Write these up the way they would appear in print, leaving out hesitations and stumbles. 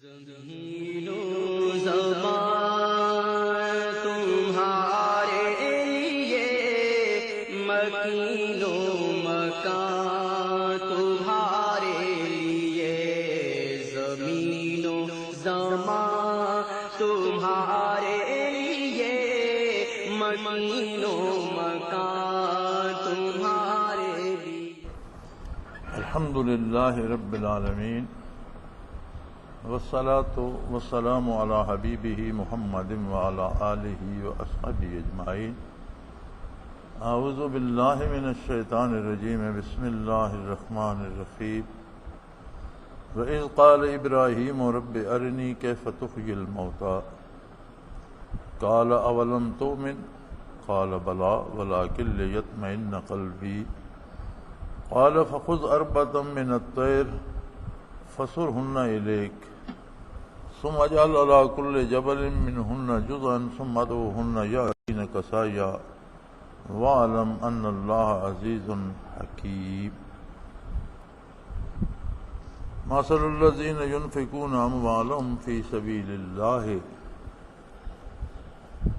زمین و زمان تمہارے لیے، مکین و مکان تمہارے لیے، زمین و زمان تمہارے لیے، مکین و مکان تمہارے لیے۔ الحمدللہ رب العالمین، والصلاة والسلام علی حبیبہ محمد وعلی آلہ واصحابہ اجمعین۔ اعوذ باللہ من الشیطان الرجیم، بسم اللہ الرحمن الرحیم۔ وَإِذْ قَالَ إِبْرَاهِيمُ رَبِّ أَرِنِي كَيْفَ تُحْيِي الْمَوْتَى قَالَ أَوَلَمْ تُؤْمِنْ قَالَ بَلَى وَلَكِنْ لِيَطْمَئِنَّ قَلْبِي قَالَ فَخُذْ أَرْبَعَةً مِنَ الطَّيْرِ فَصُرْهُنَّ إِلَيْكَ ثم اجعل على كل جبل منهن جزءا ثم ادعوهن يأتينك سعيا واعلم ان الله عزيز حكيم۔ مثل الذين ينفقون أموالهم في سبيل الله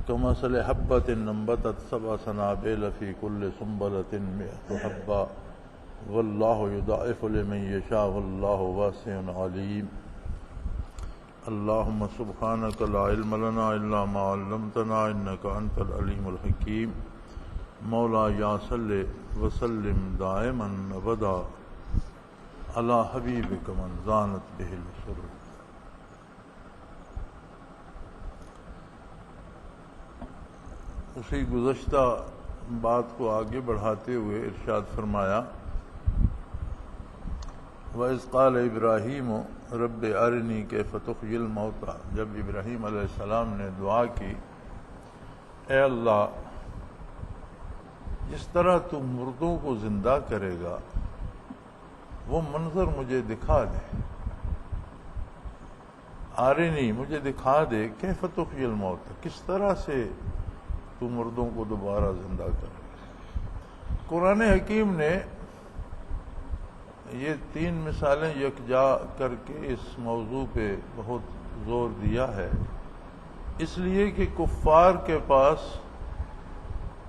كمثل حبة أنبتت 7 سنابل في كل سنبلة 100 حبة والله يضاعف لمن يشاء والله واسع عليم۔ اللهم سبحانك لا علم لنا إلا ما علمتنا إنك أنت العليم الحكيم۔ مولاي صل وسلم دائما أبدا على حبيبك من زانت به السرور۔ اسی گزشتہ بات کو آگے بڑھاتے ہوئے ارشاد فرمایا، وَإِذْ قَالَ إِبْرَاهِيمُ رَبِّ أَرِنِي كَيْفَ تُحْيِي الْمَوْتَى، جب ابراہیم علیہ السلام نے دعا کی، اے اللہ جس طرح تو مردوں کو زندہ کرے گا وہ منظر مجھے دکھا دے، آرنی مجھے دکھا دے، کیف تحیی الموت کس طرح سے تو مردوں کو دوبارہ زندہ کرے گا۔ قرآن حکیم نے یہ 3 مثالیں یکجا کر کے اس موضوع پہ بہت زور دیا ہے، اس لیے کہ کفار کے پاس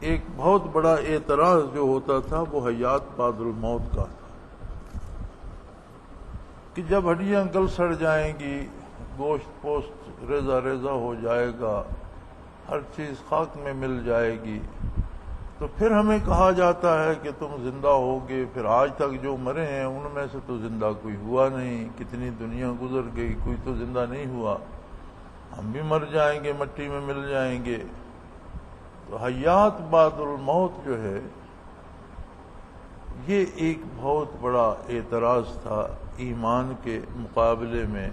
ایک بہت بڑا اعتراض جو ہوتا تھا وہ حیات بعد الموت کا تھا، کہ جب ہڈیاں گل سڑ جائیں گی، گوشت پوست ریزہ ریزہ ہو جائے گا، ہر چیز خاک میں مل جائے گی، تو پھر ہمیں کہا جاتا ہے کہ تم زندہ ہوگے، پھر آج تک جو مرے ہیں ان میں سے تو زندہ کوئی ہوا نہیں، کتنی دنیا گزر گئی، کوئی تو زندہ نہیں ہوا، ہم بھی مر جائیں گے، مٹی میں مل جائیں گے۔ تو حیات بعد الموت جو ہے یہ ایک بہت بڑا اعتراض تھا ایمان کے مقابلے میں،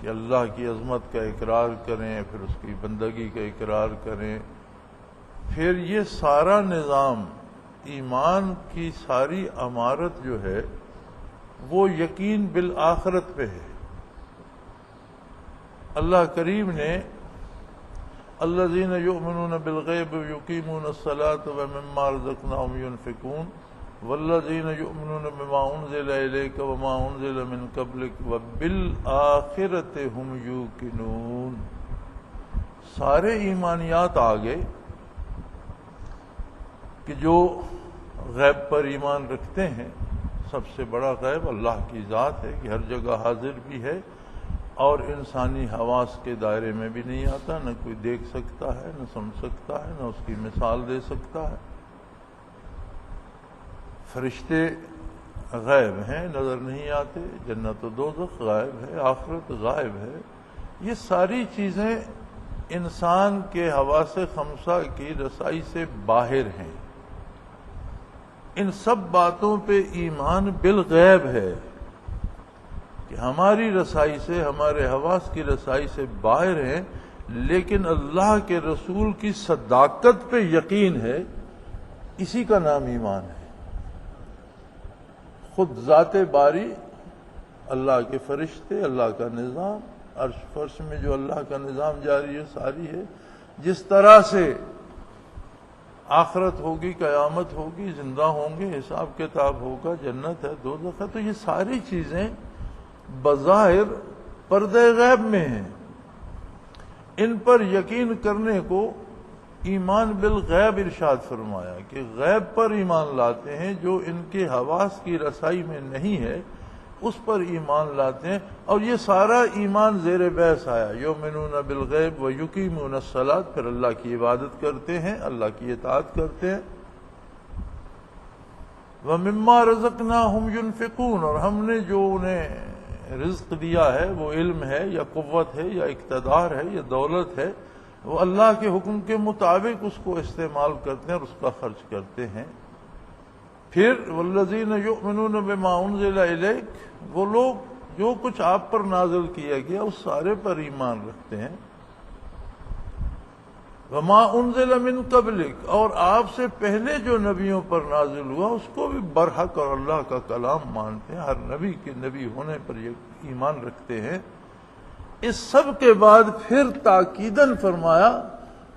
کہ اللہ کی عظمت کا اقرار کریں، پھر اس کی بندگی کا اقرار کریں، پھر یہ سارا نظام ایمان کی ساری عمارت جو ہے وہ یقین بالآخرت پہ ہے۔ اللہ کریم نے الذین یؤمنون بالغیب یقیمون الصلاۃ ومما رزقناہم ینفقون والذین یؤمنون بما انزل الیک وما انزل من قبلک وبالآخرۃ ھم یوقنون۔ سارے ایمانیات آ گئے کہ جو غیب پر ایمان رکھتے ہیں، سب سے بڑا غیب اللہ کی ذات ہے کہ ہر جگہ حاضر بھی ہے اور انسانی حواس کے دائرے میں بھی نہیں آتا، نہ کوئی دیکھ سکتا ہے، نہ سن سکتا ہے، نہ اس کی مثال دے سکتا ہے۔ فرشتے غائب ہیں، نظر نہیں آتے، جنت و دوزخ غائب ہے، آخرت غائب ہے۔ یہ ساری چیزیں انسان کے حواس خمسہ کی رسائی سے باہر ہیں۔ ان سب باتوں پہ ایمان بالغیب ہے کہ ہماری رسائی سے، ہمارے حواس کی رسائی سے باہر ہیں، لیکن اللہ کے رسول کی صداقت پہ یقین ہے، اسی کا نام ایمان ہے۔ خود ذات باری، اللہ کے فرشتے، اللہ کا نظام، عرش فرش میں جو اللہ کا نظام جاری ہے ساری ہے، جس طرح سے آخرت ہوگی، قیامت ہوگی، زندہ ہوں گے، حساب کتاب ہوگا، جنت ہے، دوزخ ہے، تو یہ ساری چیزیں بظاہر پردے غیب میں ہیں، ان پر یقین کرنے کو ایمان بالغیب ارشاد فرمایا کہ غیب پر ایمان لاتے ہیں، جو ان کے حواس کی رسائی میں نہیں ہے اس پر ایمان لاتے ہیں. اور یہ سارا ایمان زیر بحث آیا، یؤمنون بالغیب ویقیمون الصلاۃ، پھر اللہ کی عبادت کرتے ہیں، اللہ کی اطاعت کرتے ہیں. وَمِمَّا رَزَقْنَاهُمْ يُنْفِقُونَ، اور ہم نے جو انہیں رزق دیا ہے، وہ علم ہے یا قوت ہے یا اقتدار ہے یا دولت ہے، وہ اللہ کے حکم کے مطابق اس کو استعمال کرتے ہیں اور اس کا خرچ کرتے ہیں. پھر وَالَّذِينَ يُؤْمِنُونَ بِمَا أُنزِلَ إِلَيْكَ، وہ لوگ جو کچھ آپ پر نازل کیا گیا اس سارے پر ایمان رکھتے ہیں. وَمَا أُنزِلَ مِن قَبْلِكَ، اور آپ سے پہلے جو نبیوں پر نازل ہوا اس کو بھی برحق اور اللہ کا کلام مانتے ہیں، ہر نبی کے نبی ہونے پر یہ ایمان رکھتے ہیں. اس سب کے بعد پھر تاکیداً فرمایا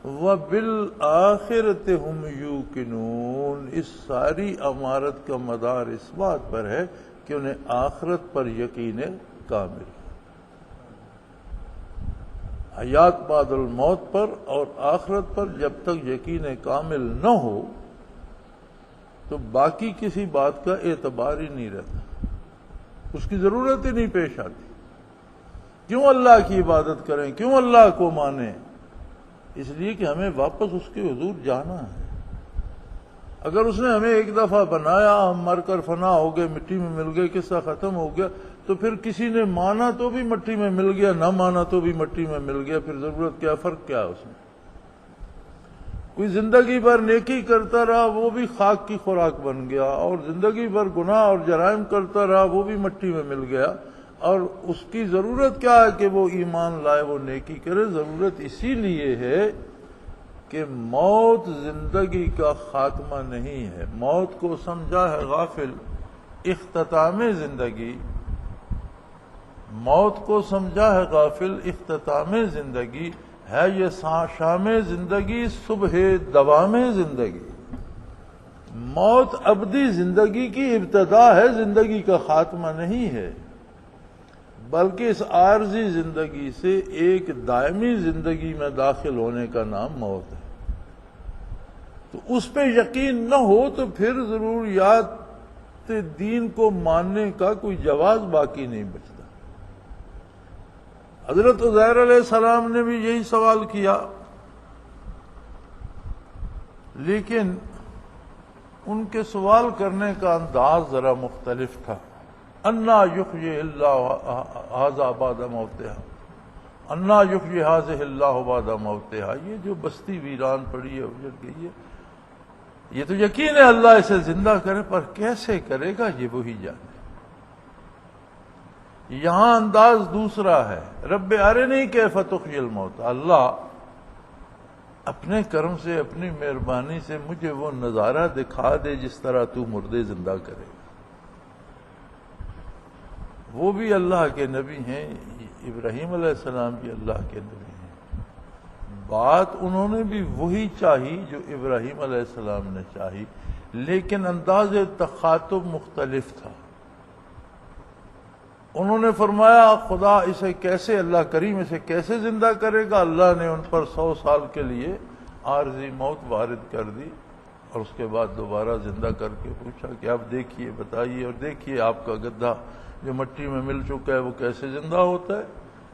وَبِالْآخِرَةِ هُمْ يُوقِنُونَ، اس ساری امارت کا مدار اس بات پر ہے کہ انہیں آخرت پر یقین کامل، حیات بعد الموت پر اور آخرت پر جب تک یقین کامل نہ ہو تو باقی کسی بات کا اعتبار ہی نہیں رہتا، اس کی ضرورت ہی نہیں پیش آتی. کیوں اللہ کی عبادت کریں، کیوں اللہ کو مانیں؟ اس لیے کہ ہمیں واپس اس کے حضور جانا ہے. اگر اس نے ہمیں ایک دفعہ بنایا، ہم مر کر فنا ہو گئے، مٹی میں مل گئے، قصہ ختم ہو گیا، تو پھر کسی نے مانا تو بھی مٹی میں مل گیا، نہ مانا تو بھی مٹی میں مل گیا، پھر ضرورت کیا، فرق کیا اس میں؟ کوئی زندگی بھر نیکی کرتا رہا، وہ بھی خاک کی خوراک بن گیا، اور زندگی بھر گناہ اور جرائم کرتا رہا، وہ بھی مٹی میں مل گیا. اور اس کی ضرورت کیا ہے کہ وہ ایمان لائے، وہ نیکی کرے؟ ضرورت اسی لیے ہے کہ موت زندگی کا خاتمہ نہیں ہے. موت کو سمجھا ہے غافل اختتام زندگی، موت کو سمجھا ہے غافل اختتام زندگی ہے، یہ شام زندگی صبح دوام زندگی. موت ابدی زندگی کی ابتدا ہے، زندگی کا خاتمہ نہیں ہے، بلکہ اس عارضی زندگی سے ایک دائمی زندگی میں داخل ہونے کا نام موت ہے. تو اس پہ یقین نہ ہو تو پھر ضروریات دین کو ماننے کا کوئی جواز باقی نہیں بچتا. حضرت عزیر علیہ السلام نے بھی یہی سوال کیا، لیکن ان کے سوال کرنے کا انداز ذرا مختلف تھا. انا یحیی اللہ ھذا بعد موتها، انا یحیی ھذہ اللہ بعد موتها، یہ جو بستی ویران پڑی ہے، اجڑ گئی ہے، یہ تو یقین ہے اللہ اسے زندہ کرے، پر کیسے کرے گا یہ وہی جانے. یہاں انداز دوسرا ہے، رب ارنی کیف تحیی الموتى، اللہ اپنے کرم سے، اپنی مہربانی سے مجھے وہ نظارہ دکھا دے جس طرح تو مردے زندہ کرے گا. وہ بھی اللہ کے نبی ہیں، ابراہیم علیہ السلام بھی اللہ کے نبی ہیں. بات انہوں نے بھی وہی چاہی جو ابراہیم علیہ السلام نے چاہی، لیکن انداز تخاطب مختلف تھا. انہوں نے فرمایا خدا اسے کیسے، اللہ کریم اسے کیسے زندہ کرے گا؟ اللہ نے ان پر 100 سال کے لیے عارضی موت وارد کر دی، اور اس کے بعد دوبارہ زندہ کر کے پوچھا کہ اب دیکھیے، بتائیے، اور دیکھیے آپ کا گدھا جو مٹی میں مل چکا ہے وہ کیسے زندہ ہوتا ہے،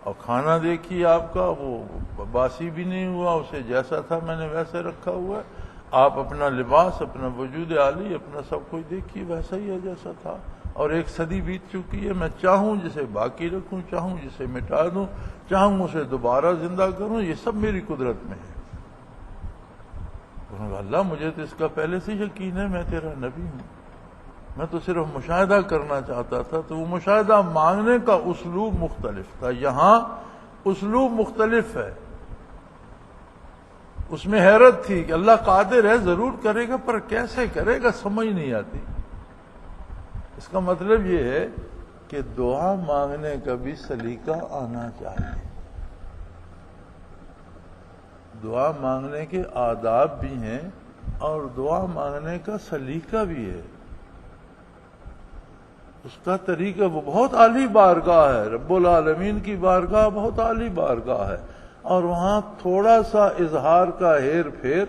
اور کھانا دیکھیے آپ کا، وہ باسی بھی نہیں ہوا، اسے جیسا تھا میں نے ویسے رکھا ہوا ہے. آپ اپنا لباس، اپنا وجود عالی، اپنا سب کچھ دیکھیے، ویسا ہی ہے جیسا تھا. اور 1 صدی بیت چکی ہے، میں چاہوں جسے باقی رکھوں، چاہوں جسے مٹا دوں، چاہوں اسے دوبارہ زندہ کروں، یہ سب میری قدرت میں ہے. اللہ مجھے تو اس کا پہلے سے یقین ہے، میں تیرا نبی ہوں، میں تو صرف مشاہدہ کرنا چاہتا تھا. تو وہ مشاہدہ مانگنے کا اسلوب مختلف تھا، یہاں اسلوب مختلف ہے. اس میں حیرت تھی کہ اللہ قادر ہے، ضرور کرے گا، پر کیسے کرے گا سمجھ نہیں آتی. اس کا مطلب یہ ہے کہ دعا مانگنے کا بھی سلیقہ آنا چاہیے. دعا مانگنے کے آداب بھی ہیں اور دعا مانگنے کا سلیقہ بھی ہے. اس کا طریقہ وہ بہت عالی بارگاہ ہے، رب العالمین کی بارگاہ بہت عالی بارگاہ ہے، اور وہاں تھوڑا سا اظہار کا ہیر پھیر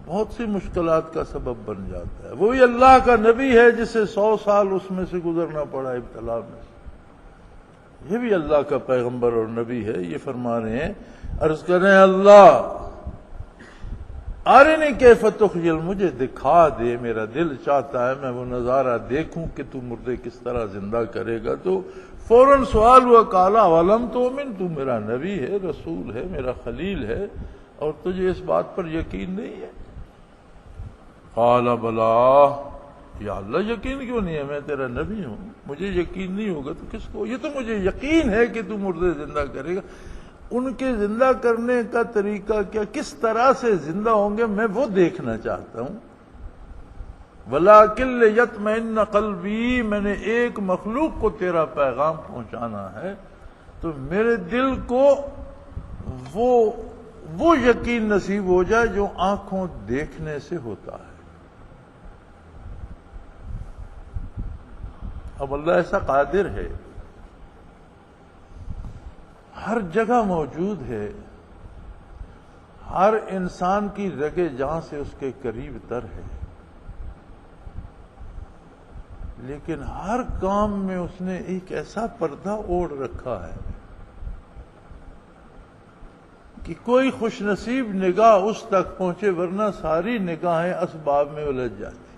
بہت سی مشکلات کا سبب بن جاتا ہے۔ وہی اللہ کا نبی ہے جسے 100 سال اس میں سے گزرنا پڑا ابتلا میں سے، یہ بھی اللہ کا پیغمبر اور نبی ہے۔ یہ فرما رہے ہیں، عرض کریں اللہ آرنی کیف تخجل، مجھے دکھا دے، میرا دل چاہتا ہے میں وہ نظارہ دیکھوں کہ تو مردے کس طرح زندہ کرے گا۔ تو فوراً سوال ہوا کالا ولم تؤمن، تو میرا نبی ہے، رسول ہے، میرا خلیل ہے، اور تجھے اس بات پر یقین نہیں ہے؟ قال بلا، یا اللہ یقین کیوں نہیں ہے، میں تیرا نبی ہوں، مجھے یقین نہیں ہوگا تو کس کو؟ یہ تو مجھے یقین ہے کہ تو مردے زندہ کرے گا۔ ان کے زندہ کرنے کا طریقہ کیا، کس طرح سے زندہ ہوں گے، میں وہ دیکھنا چاہتا ہوں۔ وَلَٰكِن لِيَطْمَئِنَّ قَلْبِي، میں نے ایک مخلوق کو تیرا پیغام پہنچانا ہے تو میرے دل کو وہ یقین نصیب ہو جائے جو آنکھوں دیکھنے سے ہوتا ہے۔ اب اللہ ایسا قادر ہے، ہر جگہ موجود ہے، ہر انسان کی رگے جاں سے اس کے قریب تر ہے، لیکن ہر کام میں اس نے ایک ایسا پردہ اوڑھ رکھا ہے کہ کوئی خوش نصیب نگاہ اس تک پہنچے، ورنہ ساری نگاہیں اسباب میں الجھ جاتی۔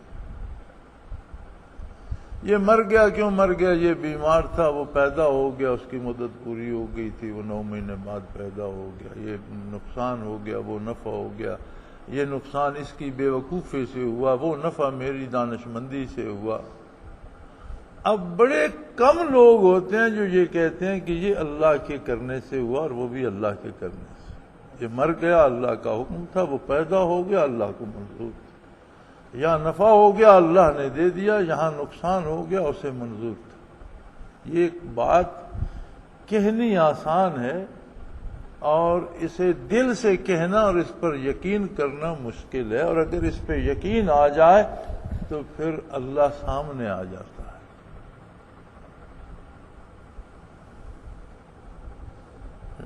یہ مر گیا، کیوں مر گیا؟ یہ بیمار تھا، وہ پیدا ہو گیا، اس کی مدت پوری ہو گئی تھی، وہ 9 مہینے بعد پیدا ہو گیا۔ یہ نقصان ہو گیا، وہ نفع ہو گیا۔ یہ نقصان اس کی بے وقوفی سے ہوا، وہ نفع میری دانش مندی سے ہوا۔ اب بڑے کم لوگ ہوتے ہیں جو یہ کہتے ہیں کہ یہ اللہ کے کرنے سے ہوا، اور وہ بھی اللہ کے کرنے سے۔ یہ مر گیا، اللہ کا حکم تھا، وہ پیدا ہو گیا، اللہ کو منظور تھا۔ یا نفع ہو گیا، اللہ نے دے دیا، یہاں نقصان ہو گیا، اسے منظور تھا۔ یہ ایک بات کہنی آسان ہے اور اسے دل سے کہنا اور اس پر یقین کرنا مشکل ہے، اور اگر اس پہ یقین آ جائے تو پھر اللہ سامنے آ جاتا ہے۔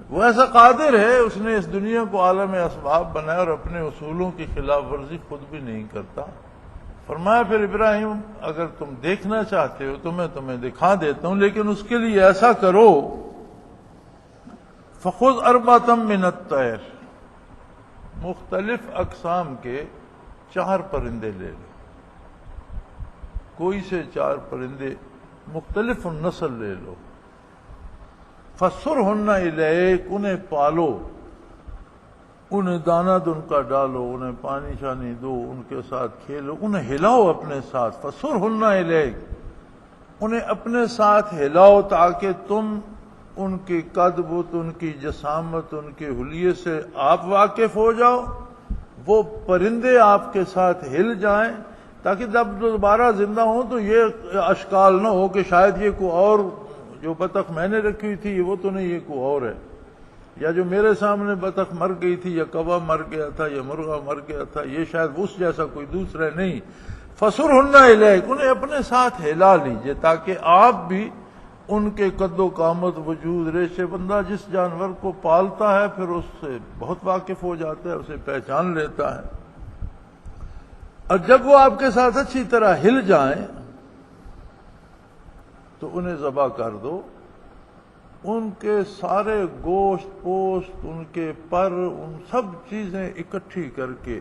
وہ ایسا قادر ہے، اس نے اس دنیا کو عالم اسباب بنایا اور اپنے اصولوں کی خلاف ورزی خود بھی نہیں کرتا۔ فرمایا پھر ابراہیم اگر تم دیکھنا چاہتے ہو تو میں تمہیں دکھا دیتا ہوں، لیکن اس کے لیے ایسا کرو، فخذ اربعۃ من الطیر، مختلف اقسام کے 4 پرندے لے لو، کوئی سے 4 پرندے مختلف النسل لے لو، فَصُرْهُنَّ إِلَيْكَ، انہیں پالو، انہیں دانہ ان کا ڈالو، انہیں پانی شانی دو، ان کے ساتھ کھیلو، انہیں ہلاؤ اپنے ساتھ، فَصُرْهُنَّ إِلَيْكَ، انہیں اپنے ساتھ ہلاؤ تاکہ تم ان کی قد بت، ان کی جسامت، ان کے حلیے سے آپ واقف ہو جاؤ، وہ پرندے آپ کے ساتھ ہل جائیں، تاکہ جب دوبارہ زندہ ہوں تو یہ اشکال نہ ہو کہ شاید یہ کوئی اور، جو بطخ میں نے رکھی ہوئی تھی وہ تو نہیں، یہ کوئی اور ہے، یا جو میرے سامنے بطخ مر گئی تھی، یا کوا مر گیا تھا، یا مرغا مر گیا تھا، یہ شاید اس جیسا کوئی دوسرا نہیں۔ فَصُرْهُنَّ إِلَيْكَ، انہیں اپنے ساتھ ہلا لیجئے تاکہ آپ بھی ان کے قد و قامت، وجود، ریشے، بندہ جس جانور کو پالتا ہے پھر اس سے بہت واقف ہو جاتا ہے، اسے پہچان لیتا ہے، اور جب وہ آپ کے ساتھ اچھی طرح ہل جائیں تو انہیں ذبح کر دو، ان کے سارے گوشت پوست، ان کے پر، ان سب چیزیں اکٹھی کر کے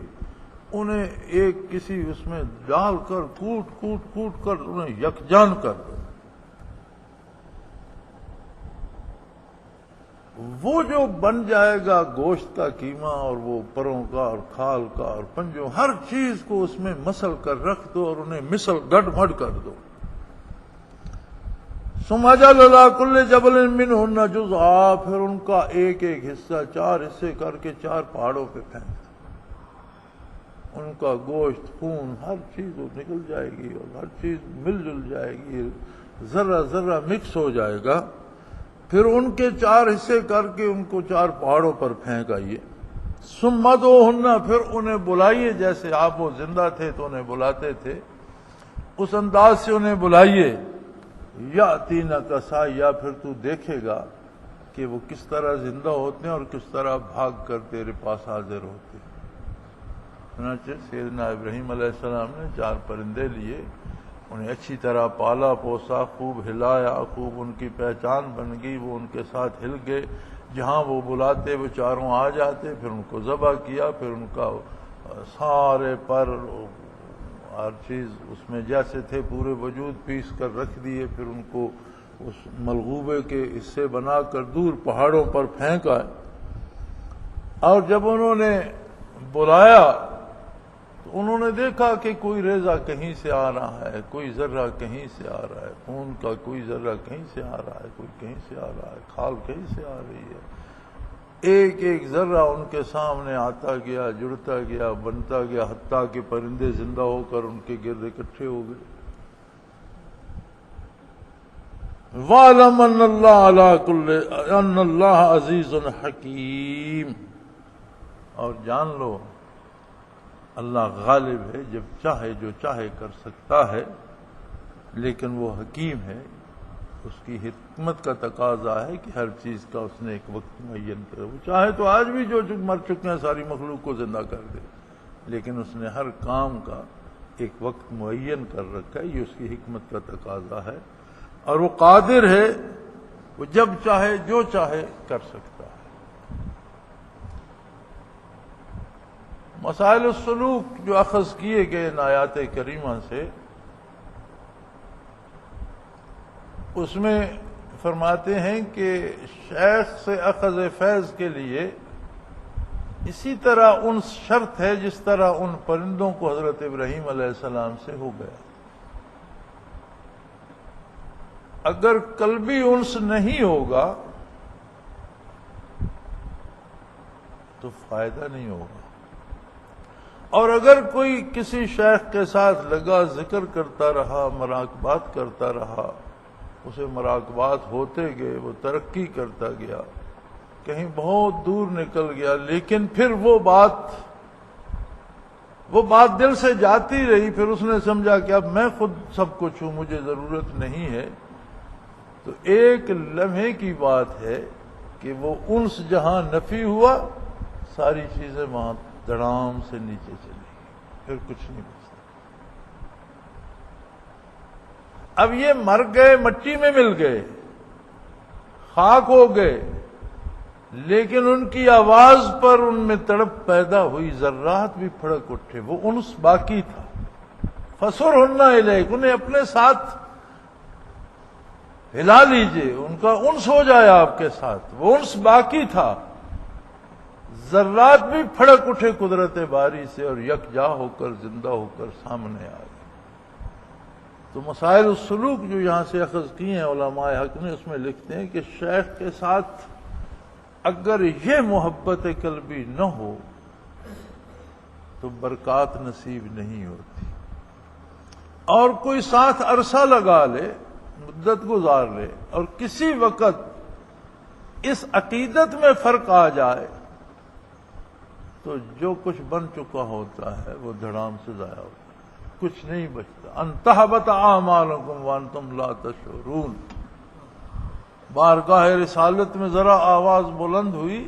انہیں ایک کسی اس میں ڈال کر کوٹ کر انہیں یکجان کر دو۔ وہ جو بن جائے گا گوشت کا قیمہ، اور وہ پروں کا اور کھال کا اور پنجوں، ہر چیز کو اس میں مسل کر رکھ دو اور انہیں مسل گڈ مڈ کر دو۔ ثم اجعل علی کل جبل منہن جزءا، پھر ان کا ایک ایک حصہ 4 حصے کر کے 4 پہاڑوں پہ پھینک دو، ان کا گوشت، خون، ہر چیز وہ نکل جائے گی اور ہر چیز مل جل جائے گی، ذرہ ذرہ مکس ہو جائے گا۔ پھر ان کے 4 حصے کر کے ان کو 4 پہاڑوں پر پھینک آئیے۔ ثم ادعوہن، پھر انہیں بلائیے، جیسے آپ وہ زندہ تھے تو انہیں بلاتے تھے، اس انداز سے انہیں بلائیے، یاتینا کا سایہ، یا پھر تو دیکھے گا کہ وہ کس طرح زندہ ہوتے ہیں اور کس طرح بھاگ کر تیرے پاس حاضر ہوتے ہیں۔ چنانچہ سیدنا ابراہیم علیہ السلام نے 4 پرندے لیے، انہیں اچھی طرح پالا پوسا، خوب ہلایا، خوب ان کی پہچان بن گئی، وہ ان کے ساتھ ہل گئے، جہاں وہ بلاتے وہ چاروں آ جاتے، پھر ان کو ذبح کیا، پھر ان کا سارے پر ہر چیز اس میں جیسے تھے پورے وجود پیس کر رکھ دیے، پھر ان کو اس ملغوبے کے حصے بنا کر دور پہاڑوں پر پھینکا۔ اور جب انہوں نے بلایا تو انہوں نے دیکھا کہ کوئی ریزہ کہیں سے آ رہا ہے، کوئی ذرہ کہیں سے آ رہا ہے، خون کا کوئی ذرہ کہیں سے آ رہا ہے، کوئی کہیں سے آ رہا ہے، کھال کہیں سے آ رہی ہے۔ ایک ایک ذرہ ان کے سامنے آتا گیا، جڑتا گیا، بنتا گیا، حتیٰ کہ پرندے زندہ ہو کر ان کے گرد اکٹھے ہو گئے۔ وَاعْلَمْ أَنَّ اللَّهَ عَزِيزٌ حَكِيمٌ، اور جان لو اللہ غالب ہے، جب چاہے جو چاہے کر سکتا ہے، لیکن وہ حکیم ہے، اس کی حکمت کا تقاضا ہے کہ ہر چیز کا اس نے ایک وقت معین کرے۔ وہ چاہے تو آج بھی جو مر چکے ہیں ساری مخلوق کو زندہ کر دے، لیکن اس نے ہر کام کا ایک وقت معین کر رکھا ہے، یہ اس کی حکمت کا تقاضا ہے، اور وہ قادر ہے، وہ جب چاہے جو چاہے کر سکتا ہے۔ مسائل السلوک جو اخذ کیے گئے ان آیات کریمہ سے، اس میں فرماتے ہیں کہ شیخ سے اخذ فیض کے لیے اسی طرح انس شرط ہے جس طرح ان پرندوں کو حضرت ابراہیم علیہ السلام سے ہو گیا۔ اگر قلبی انس نہیں ہوگا تو فائدہ نہیں ہوگا، اور اگر کوئی کسی شیخ کے ساتھ لگا ذکر کرتا رہا، مراقبات کرتا رہا، اسے مراقبات ہوتے گئے، وہ ترقی کرتا گیا، کہیں بہت دور نکل گیا، لیکن پھر وہ بات دل سے جاتی رہی، پھر اس نے سمجھا کہ اب میں خود سب کچھ ہوں، مجھے ضرورت نہیں ہے، تو ایک لمحے کی بات ہے کہ وہ انس جہاں نفی ہوا، ساری چیزیں وہاں دڑام سے نیچے چلی گئی، پھر کچھ نہیں بچتا۔ اب یہ مر گئے، مٹی میں مل گئے، خاک ہو گئے، لیکن ان کی آواز پر ان میں تڑپ پیدا ہوئی، ذرات بھی پھڑک اٹھے، وہ انس باقی تھا۔ فَسُرْهُنَّ إِلَيْكَ، انہیں اپنے ساتھ ہلا لیجئے، ان کا انس ہو جائے آپ کے ساتھ، وہ انس باقی تھا۔ ذرات بھی پھڑک اٹھے قدرت باری سے اور یکجا ہو کر زندہ ہو کر سامنے آ گئے۔ تو مسائل السلوک جو یہاں سے اخذ کیے ہیں علماء حق نے، اس میں لکھتے ہیں کہ شیخ کے ساتھ اگر یہ محبت قلبی نہ ہو تو برکات نصیب نہیں ہوتی، اور کوئی ساتھ عرصہ لگا لے، مدت گزار لے، اور کسی وقت اس عقیدت میں فرق آ جائے تو جو کچھ بن چکا ہوتا ہے وہ دھڑام سے ضائع ہوتا ہے، کچھ نہیں بچتا۔ ان تحبط اعمالکم وانتم لا تشعرون، بارگاہ رسالت میں ذرا آواز بلند ہوئی،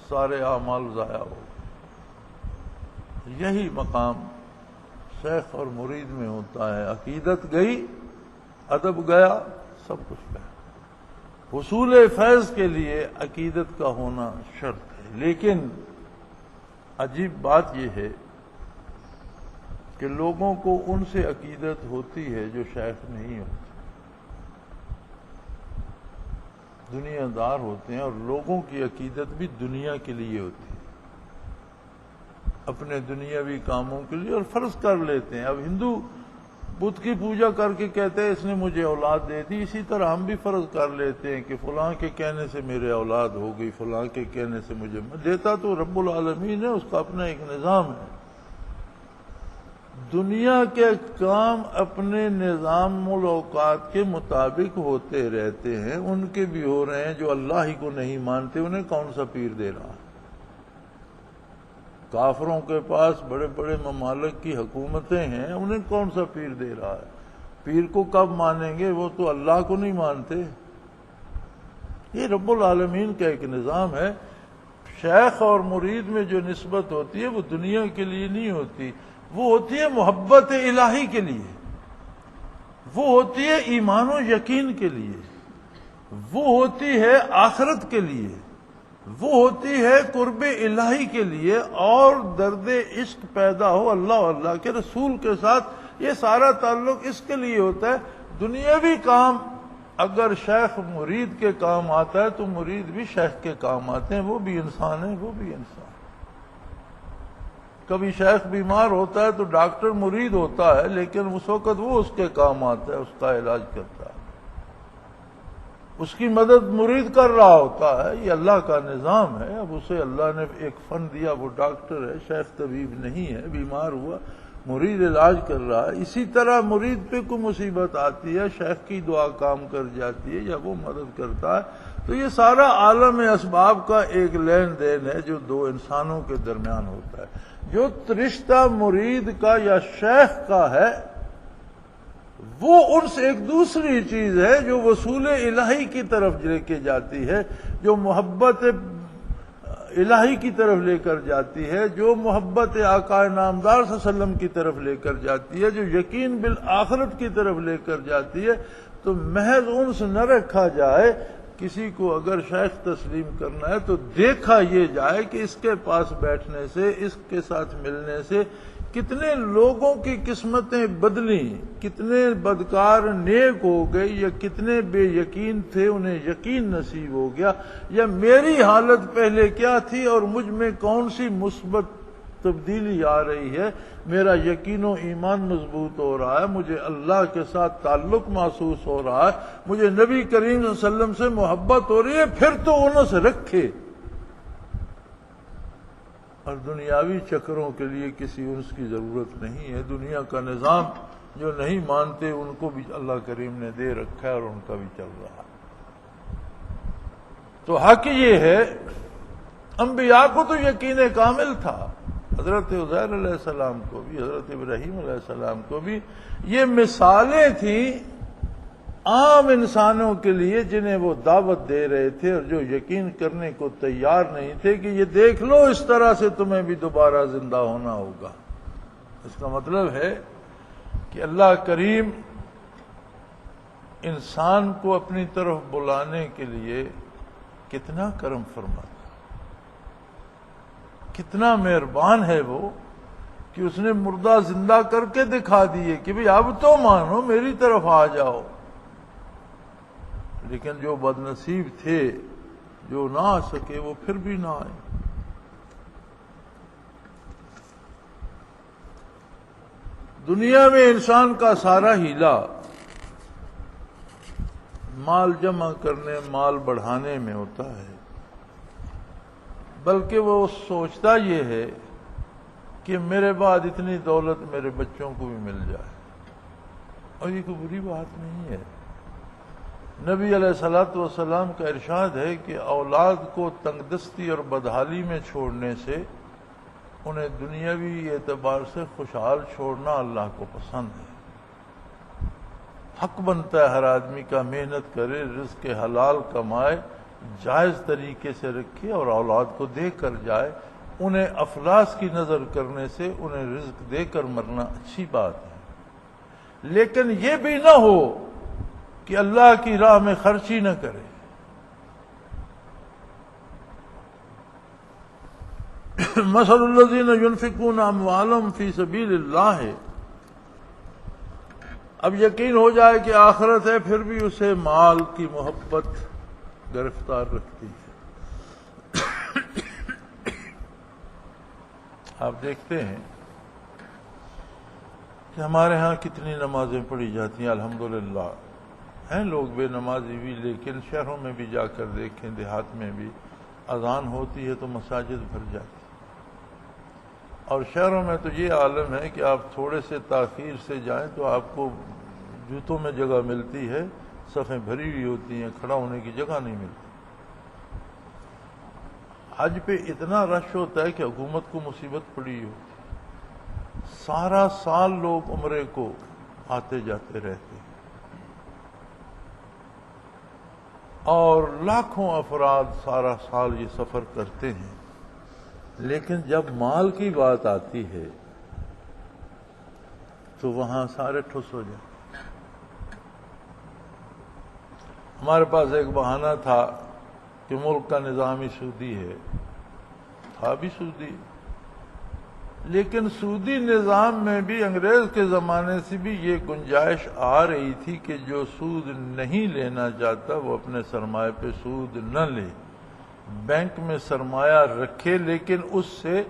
سارے اعمال ضائع ہو گئے۔ یہی مقام شیخ اور مرید میں ہوتا ہے، عقیدت گئی، ادب گیا، سب کچھ گیا۔ حصول فیض کے لیے عقیدت کا ہونا شرط ہے، لیکن عجیب بات یہ ہے کہ لوگوں کو ان سے عقیدت ہوتی ہے جو شیخ نہیں ہوتے، دنیا دار ہوتے ہیں، اور لوگوں کی عقیدت بھی دنیا کے لیے ہوتی ہے، اپنے دنیاوی کاموں کے لیے، اور فرض کر لیتے ہیں۔ اب ہندو بدھ کی پوجا کر کے کہتے ہیں اس نے مجھے اولاد دے دی، اسی طرح ہم بھی فرض کر لیتے ہیں کہ فلاں کے کہنے سے میرے اولاد ہو گئی، فلاں کے کہنے سے مجھے دیتا تو رب العالمین ہے، اس کا اپنا ایک نظام ہے۔ دنیا کے کام اپنے نظام الاوقات کے مطابق ہوتے رہتے ہیں، ان کے بھی ہو رہے ہیں۔ جو اللہ ہی کو نہیں مانتے انہیں کون سا پیر دے رہا ہے؟ کافروں کے پاس بڑے بڑے ممالک کی حکومتیں ہیں، انہیں کون سا پیر دے رہا ہے؟ پیر کو کب مانیں گے؟ وہ تو اللہ کو نہیں مانتے۔ یہ رب العالمین کا ایک نظام ہے۔ شیخ اور مرید میں جو نسبت ہوتی ہے وہ دنیا کے لیے نہیں ہوتی، وہ ہوتی ہے محبت الہی کے لیے، وہ ہوتی ہے ایمان و یقین کے لیے، وہ ہوتی ہے آخرت کے لیے، وہ ہوتی ہے قرب الہی کے لیے، اور درد عشق پیدا ہو اللہ اور اللہ کے رسول کے ساتھ۔ یہ سارا تعلق اس کے لیے ہوتا ہے۔ دنیاوی کام اگر شیخ مرید کے کام آتا ہے تو مرید بھی شیخ کے کام آتے ہیں، وہ بھی انسان ہے، وہ بھی انسان۔ کبھی شیخ بیمار ہوتا ہے تو ڈاکٹر مرید ہوتا ہے، لیکن اس وقت وہ اس کے کام آتا ہے، اس کا علاج کرتا ہے، اس کی مدد مرید کر رہا ہوتا ہے۔ یہ اللہ کا نظام ہے۔ اب اسے اللہ نے ایک فن دیا، وہ ڈاکٹر ہے، شیخ طبیب نہیں ہے، بیمار ہوا مرید علاج کر رہا ہے۔ اسی طرح مرید پہ کوئی مصیبت آتی ہے، شیخ کی دعا کام کر جاتی ہے یا وہ مدد کرتا ہے۔ تو یہ سارا عالم اسباب کا ایک لین دین ہے جو دو انسانوں کے درمیان ہوتا ہے۔ جو رشتہ مرید کا یا شیخ کا ہے وہ ان سے ایک دوسری چیز ہے جو وصول الہی کی طرف لے کے جاتی ہے، جو محبت الہی کی طرف لے کر جاتی ہے، جو محبت آقا نامدار صلی اللہ علیہ وسلم کی طرف لے کر جاتی ہے، جو یقین بالآخرت کی طرف لے کر جاتی ہے۔ تو محض انس نہ رکھا جائے، کسی کو اگر شیخ تسلیم کرنا ہے تو دیکھا یہ جائے کہ اس کے پاس بیٹھنے سے، اس کے ساتھ ملنے سے کتنے لوگوں کی قسمتیں بدلیں، کتنے بدکار نیک ہو گئے، یا کتنے بے یقین تھے انہیں یقین نصیب ہو گیا، یا میری حالت پہلے کیا تھی اور مجھ میں کون سی مثبت تبدیلی آ رہی ہے، میرا یقین و ایمان مضبوط ہو رہا ہے، مجھے اللہ کے ساتھ تعلق محسوس ہو رہا ہے، مجھے نبی کریم صلی اللہ علیہ وسلم سے محبت ہو رہی ہے، پھر تو انس رکھے۔ اور دنیاوی چکروں کے لیے کسی انس کی ضرورت نہیں ہے۔ دنیا کا نظام جو نہیں مانتے ان کو بھی اللہ کریم نے دے رکھا ہے اور ان کا بھی چل رہا ہے۔ تو حق یہ ہے، انبیاء کو تو یقین کامل تھا، حضرت عزیر علیہ السلام کو بھی، حضرت ابراہیم علیہ السلام کو بھی۔ یہ مثالیں تھیں عام انسانوں کے لیے جنہیں وہ دعوت دے رہے تھے اور جو یقین کرنے کو تیار نہیں تھے کہ یہ دیکھ لو اس طرح سے تمہیں بھی دوبارہ زندہ ہونا ہوگا۔ اس کا مطلب ہے کہ اللہ کریم انسان کو اپنی طرف بلانے کے لیے کتنا کرم فرماتا، کتنا مہربان ہے وہ کہ اس نے مردہ زندہ کر کے دکھا دیے کہ بھئی اب تو مانو، میری طرف آ جاؤ۔ لیکن جو بد نصیب تھے، جو نہ آ سکے، وہ پھر بھی نہ آئے۔ دنیا میں انسان کا سارا ہیلا مال جمع کرنے، مال بڑھانے میں ہوتا ہے، بلکہ وہ سوچتا یہ ہے کہ میرے بعد اتنی دولت میرے بچوں کو بھی مل جائے، اور یہ کوئی بری بات نہیں ہے۔ نبی علیہ الصلوۃ والسلام کا ارشاد ہے کہ اولاد کو تنگ دستی اور بدحالی میں چھوڑنے سے انہیں دنیاوی اعتبار سے خوشحال چھوڑنا اللہ کو پسند ہے۔ حق بنتا ہے ہر آدمی کا محنت کرے، رزق حلال کمائے، جائز طریقے سے رکھے اور اولاد کو دے کر جائے۔ انہیں افلاس کی نظر کرنے سے انہیں رزق دے کر مرنا اچھی بات ہے، لیکن یہ بھی نہ ہو کہ اللہ کی راہ میں خرچی نہ کرے۔ مثل الذین ينفقون اموالهم فی سبیل اللہ، اب یقین ہو جائے کہ آخرت ہے، پھر بھی اسے مال کی محبت گرفتار رکھتی ہے۔ آپ دیکھتے ہیں کہ ہمارے ہاں کتنی نمازیں پڑھی جاتی ہیں، الحمدللہ۔ ہیں لوگ بے نمازی بھی، لیکن شہروں میں بھی جا کر دیکھیں، دیہات میں بھی اذان ہوتی ہے تو مساجد بھر جاتی، اور شہروں میں تو یہ عالم ہے کہ آپ تھوڑے سے تاخیر سے جائیں تو آپ کو جوتوں میں جگہ ملتی ہے، صفیں بھری ہوئی ہوتی ہیں، کھڑا ہونے کی جگہ نہیں ملتی۔ حج پہ اتنا رش ہوتا ہے کہ حکومت کو مصیبت پڑی ہو، سارا سال لوگ عمرے کو آتے جاتے رہتے ہیں اور لاکھوں افراد سارا سال یہ سفر کرتے ہیں، لیکن جب مال کی بات آتی ہے تو وہاں سارے ٹھس ہو جائیں۔ ہمارے پاس ایک بہانہ تھا کہ ملک کا نظام ہی سودی ہے، تھا بھی سودی، لیکن سودی نظام میں بھی انگریز کے زمانے سے بھی یہ گنجائش آ رہی تھی کہ جو سود نہیں لینا چاہتا وہ اپنے سرمایہ پہ سود نہ لے، بینک میں سرمایہ رکھے، لیکن اس سے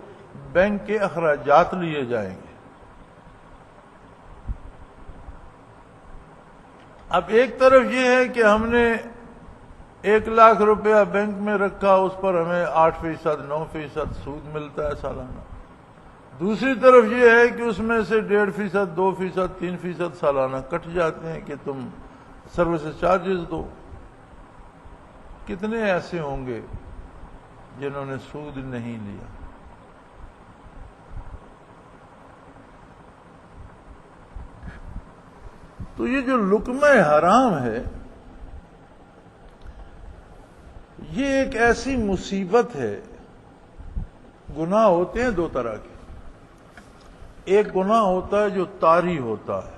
بینک کے اخراجات لیے جائیں گے۔ اب ایک طرف یہ ہے کہ ہم نے 1,00,000 روپیہ بینک میں رکھا، اس پر ہمیں 8%، 9% سود ملتا ہے سالانہ، دوسری طرف یہ ہے کہ اس میں سے 1.5%، 2%، 3% سالانہ کٹ جاتے ہیں کہ تم سروس چارجز دو۔ کتنے ایسے ہوں گے جنہوں نے سود نہیں لیا؟ تو یہ جو لقمہ حرام ہے یہ ایک ایسی مصیبت ہے۔ گناہ ہوتے ہیں دو طرح کے، ایک گناہ ہوتا ہے جو طاری ہوتا ہے،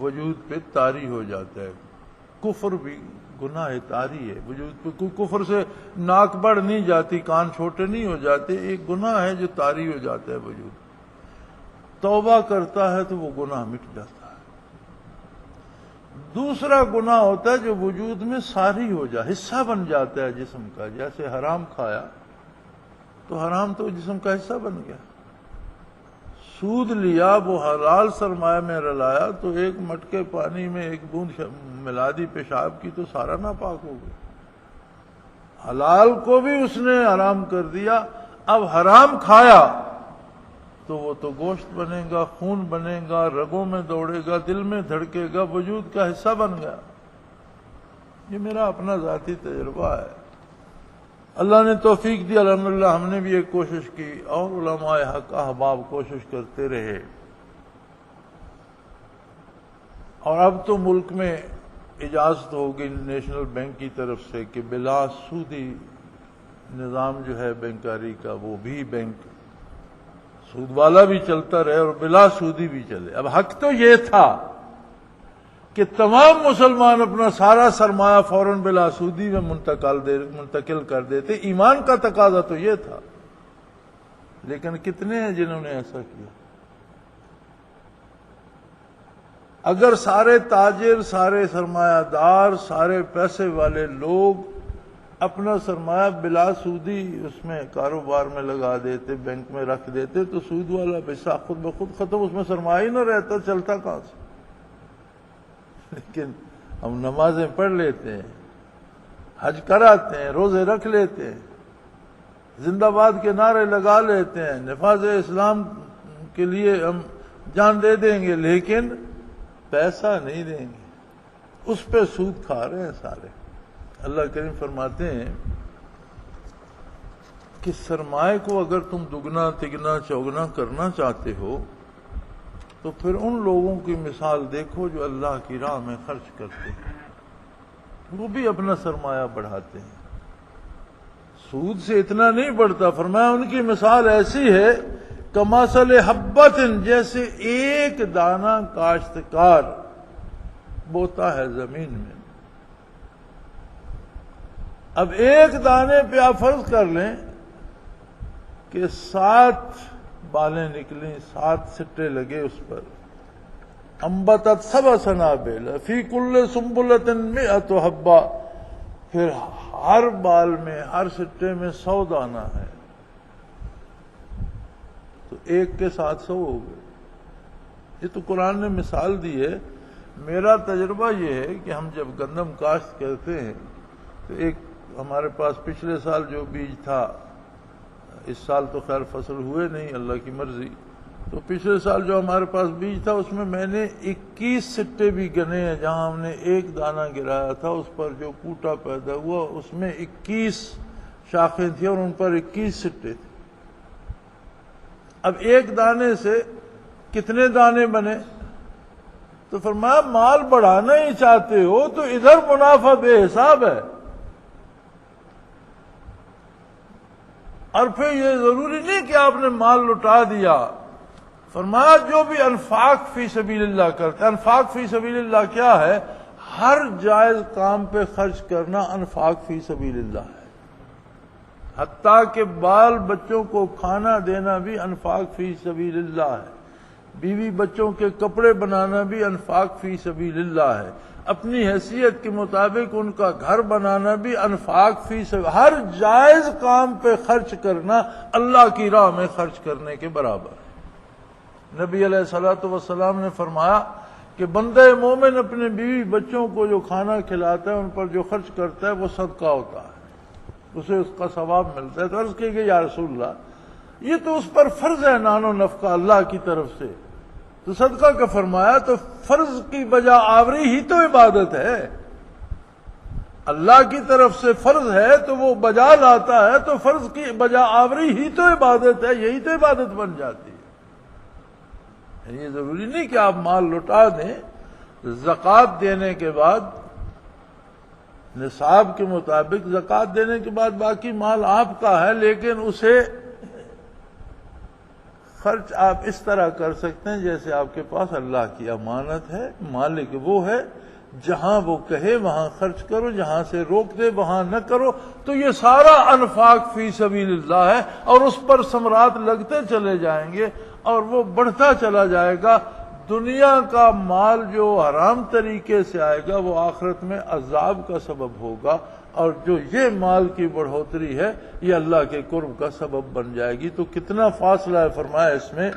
وجود پہ طاری ہو جاتا ہے، کفر بھی گناہ طاری ہے، وجود پہ کوئی کفر سے ناک بڑھ نہیں جاتی، کان چھوٹے نہیں ہو جاتے، ایک گناہ ہے جو طاری ہو جاتا ہے وجود، توبہ کرتا ہے تو وہ گناہ مٹ جاتا ہے۔ دوسرا گناہ ہوتا ہے جو وجود میں ساری ہو جائے، حصہ بن جاتا ہے جسم کا، جیسے حرام کھایا تو حرام تو جسم کا حصہ بن گیا، سود لیا وہ حلال سرمایہ میں رلایا تو ایک مٹکے پانی میں ایک بوند ملا دی پیشاب کی تو سارا ناپاک ہو گیا، حلال کو بھی اس نے حرام کر دیا۔ اب حرام کھایا تو وہ تو گوشت بنے گا، خون بنے گا، رگوں میں دوڑے گا، دل میں دھڑکے گا، وجود کا حصہ بن گیا۔ یہ میرا اپنا ذاتی تجربہ ہے، اللہ نے توفیق دی، الحمدللہ ہم نے بھی ایک کوشش کی اور علماء حق احباب کوشش کرتے رہے، اور اب تو ملک میں اجازت ہوگی نیشنل بینک کی طرف سے کہ بلا سودی نظام جو ہے بینکاری کا وہ بھی بینک سود والا بھی چلتا رہے اور بلا سودی بھی چلے۔ اب حق تو یہ تھا کہ تمام مسلمان اپنا سارا سرمایہ فوراً بلا سودی میں منتقل کر دیتے، ایمان کا تقاضا تو یہ تھا، لیکن کتنے ہیں جنہوں نے ایسا کیا؟ اگر سارے تاجر، سارے سرمایہ دار، سارے پیسے والے لوگ اپنا سرمایہ بلا سودی اس میں کاروبار میں لگا دیتے، بینک میں رکھ دیتے تو سود والا پیسہ خود بخود ختم، اس میں سرمایہ ہی نہ رہتا، چلتا کہاں سے؟ لیکن ہم نمازیں پڑھ لیتے ہیں، حج کراتے ہیں، روزے رکھ لیتے ہیں، زندہ باد کے نعرے لگا لیتے ہیں، نفاذ اسلام کے لیے ہم جان دے دیں گے، لیکن پیسہ نہیں دیں گے، اس پہ سود کھا رہے ہیں سارے۔ اللہ کریم فرماتے ہیں کہ سرمایہ کو اگر تم دگنا تگنا چوگنا کرنا چاہتے ہو تو پھر ان لوگوں کی مثال دیکھو جو اللہ کی راہ میں خرچ کرتے ہیں، وہ بھی اپنا سرمایہ بڑھاتے ہیں، سود سے اتنا نہیں بڑھتا، فرمایا ان کی مثال ایسی ہے کمثل حبۃ، جیسے ایک دانہ کاشتکار بوتا ہے زمین میں۔ اب ایک دانے پہ آپ فرض کر لیں کہ 7 بالیں نکلیں، 7 سٹے لگے اس پر، انبتت 7 سنابل فی کل سنبلۃ 100 حبہ، پھر ہر بال میں، ہر سٹے میں 100 دانہ ہے، تو ایک کے 700 ہو گئے۔ یہ تو قرآن نے مثال دی ہے۔ میرا تجربہ یہ ہے کہ ہم جب گندم کاشت کرتے ہیں تو ایک ہمارے پاس پچھلے سال جو بیج تھا، اس سال تو خیر فصل ہوئے نہیں، اللہ کی مرضی، تو پچھلے سال جو ہمارے پاس بیج تھا اس میں نے 21 سٹے بھی گنے ہیں، جہاں ہم نے ایک دانہ گرایا تھا اس پر جو کوٹا پیدا ہوا اس میں 21 شاخیں تھیں اور ان پر 21 سٹے تھے۔ اب ایک دانے سے کتنے دانے بنے؟ تو فرمایا مال بڑھانا ہی چاہتے ہو تو ادھر منافع بے حساب ہے، اور پھر یہ ضروری نہیں کہ آپ نے مال لٹا دیا۔ فرمایا جو بھی انفاق فی سبیل اللہ کرتا ہے، انفاق فی سبیل اللہ کیا ہے؟ ہر جائز کام پہ خرچ کرنا انفاق فی سبیل اللہ ہے، حتیٰ کہ بال بچوں کو کھانا دینا بھی انفاق فی سبیل اللہ ہے، بیوی بچوں کے کپڑے بنانا بھی انفاق فی سبیل اللہ ہے، اپنی حیثیت کے مطابق ان کا گھر بنانا بھی انفاق فی سبیل، ہر جائز کام پہ خرچ کرنا اللہ کی راہ میں خرچ کرنے کے برابر ہے۔ نبی علیہ الصلوۃ والسلام نے فرمایا کہ بندہ مومن اپنے بیوی بچوں کو جو کھانا کھلاتا ہے، ان پر جو خرچ کرتا ہے وہ صدقہ ہوتا ہے، اسے اس کا ثواب ملتا ہے۔ تو عرض کی کہ یا رسول اللہ یہ تو اس پر فرض ہے نان و نفقہ اللہ کی طرف سے، تو صدقہ کا فرمایا تو فرض کی بجا آوری ہی تو عبادت ہے، اللہ کی طرف سے فرض ہے تو وہ بجا لاتا ہے تو فرض کی بجا آوری ہی تو عبادت ہے، یہی تو عبادت بن جاتی ہے۔ یہ ضروری نہیں کہ آپ مال لٹا دیں، زکوٰۃ دینے کے بعد نصاب کے مطابق زکوٰۃ دینے کے بعد باقی مال آپ کا ہے، لیکن اسے خرچ آپ اس طرح کر سکتے ہیں جیسے آپ کے پاس اللہ کی امانت ہے، مالک وہ ہے، جہاں وہ کہے وہاں خرچ کرو، جہاں سے روک دے وہاں نہ کرو۔ تو یہ سارا انفاق فی سبیل اللہ ہے، اور اس پر ثمرات لگتے چلے جائیں گے اور وہ بڑھتا چلا جائے گا۔ دنیا کا مال جو حرام طریقے سے آئے گا وہ آخرت میں عذاب کا سبب ہوگا، اور جو یہ مال کی بڑھوتری ہے یہ اللہ کے قرب کا سبب بن جائے گی۔ تو کتنا فاصلہ ہے فرمایا اس میں،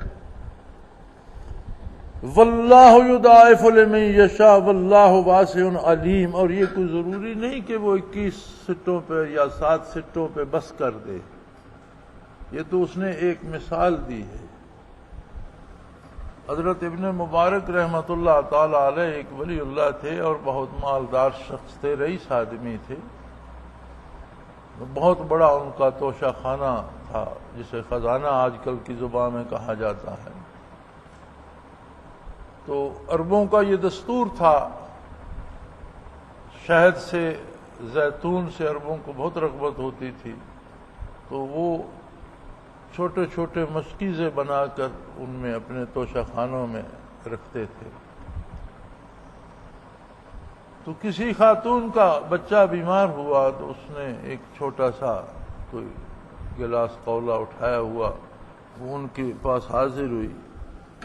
واللہ یضاعف لمن یشاء واللہ واسع علیم، اور یہ کوئی ضروری نہیں کہ وہ 21 سٹوں پہ یا 7 سٹوں پہ بس کر دے، یہ تو اس نے ایک مثال دی ہے۔ حضرت ابن مبارک رحمۃ اللہ تعالی علیہ ایک ولی اللہ تھے اور بہت مالدار شخص تھے، رئیس آدمی تھے، بہت بڑا ان کا توشہ خانہ تھا جسے خزانہ آج کل کی زبان میں کہا جاتا ہے۔ تو عربوں کا یہ دستور تھا، شہد سے، زیتون سے عربوں کو بہت رغبت ہوتی تھی، تو وہ چھوٹے چھوٹے مشکیزیں بنا کر ان میں اپنے توشہ خانوں میں رکھتے تھے۔ تو کسی خاتون کا بچہ بیمار ہوا تو اس نے ایک چھوٹا سا کوئی گلاس قولا اٹھایا ہوا، وہ ان کے پاس حاضر ہوئی،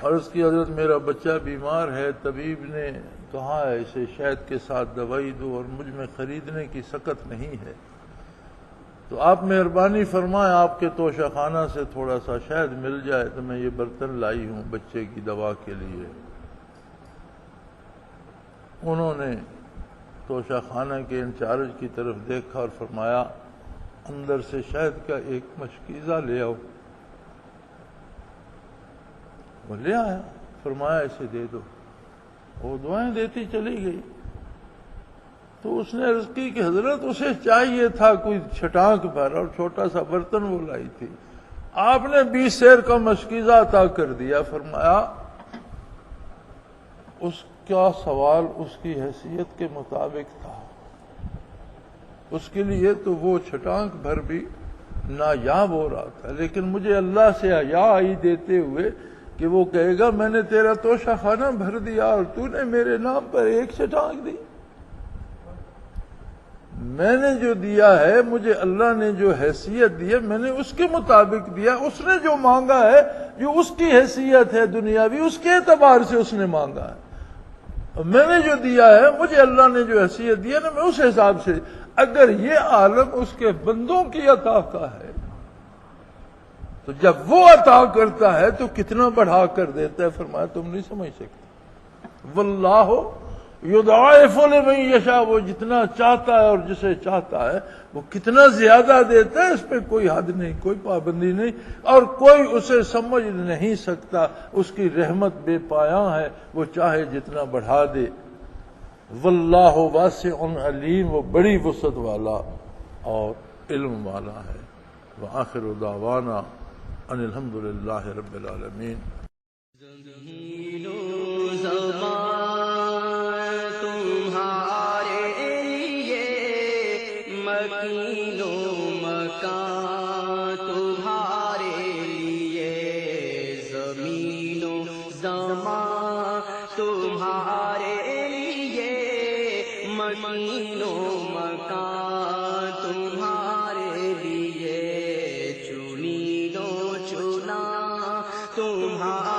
اور اس کی حضرت میرا بچہ بیمار ہے، طبیب نے کہا ہے اسے شہد کے ساتھ دوائی دو، اور مجھ میں خریدنے کی سکت نہیں ہے، تو آپ مہربانی فرمائیں آپ کے توشہ خانہ سے تھوڑا سا شہد مل جائے تو میں یہ برتن لائی ہوں بچے کی دوا کے لیے۔ انہوں نے توشہ خانہ کے انچارج کی طرف دیکھا اور فرمایا اندر سے شہد کا ایک مشکیزہ لے آؤ۔ وہ لے آیا، فرمایا اسے دے دو، وہ دعائیں دیتی چلی گئی۔ تو اس نے عرض کی کہ حضرت اسے چاہیے تھا کوئی چھٹانک بھر، اور چھوٹا سا برتن وہ لائی تھی، آپ نے 20 سیر کا مشکیزہ عطا کر دیا۔ فرمایا اس کا سوال اس کی حیثیت کے مطابق تھا، اس کے لیے تو وہ چھٹانک بھر بھی نایاب ہو رہا تھا، لیکن مجھے اللہ سے حیا آئی دیتے ہوئے کہ وہ کہے گا میں نے تیرا توشہ خانہ بھر دیا اور تو نے میرے نام پر ایک چھٹانک دی۔ میں نے جو دیا ہے، مجھے اللہ نے جو حیثیت دی ہے میں نے اس کے مطابق دیا، اس نے جو مانگا ہے جو اس کی حیثیت ہے دنیاوی اس کے اعتبار سے اس نے مانگا ہے، میں نے جو دیا ہے مجھے اللہ نے جو حیثیت دی ہے نا میں اس حساب سے۔ اگر یہ عالم اس کے بندوں کی عطا کا ہے تو جب وہ عطا کرتا ہے تو کتنا بڑھا کر دیتا ہے۔ فرمایا تم نہیں سمجھ سکتے، واللہ یضاعف لمن یشاء، وہ جتنا چاہتا ہے اور جسے چاہتا ہے وہ کتنا زیادہ دیتا ہے، اس پہ کوئی حد نہیں، کوئی پابندی نہیں، اور کوئی اسے سمجھ نہیں سکتا۔ اس کی رحمت بے پایاں ہے، وہ چاہے جتنا بڑھا دے۔ واللہ واسع علیم، وہ بڑی وسعت والا اور علم والا ہے۔ وآخر دعوانا ان الحمد للہ رب العالمین۔ زمین و زمان تمہارے لیے، مکین و مکان تمہارے لیے، زمین و زمان تمہارے لیے، مکین و مکان تمہارے لیے، چنین و چنا تمہارے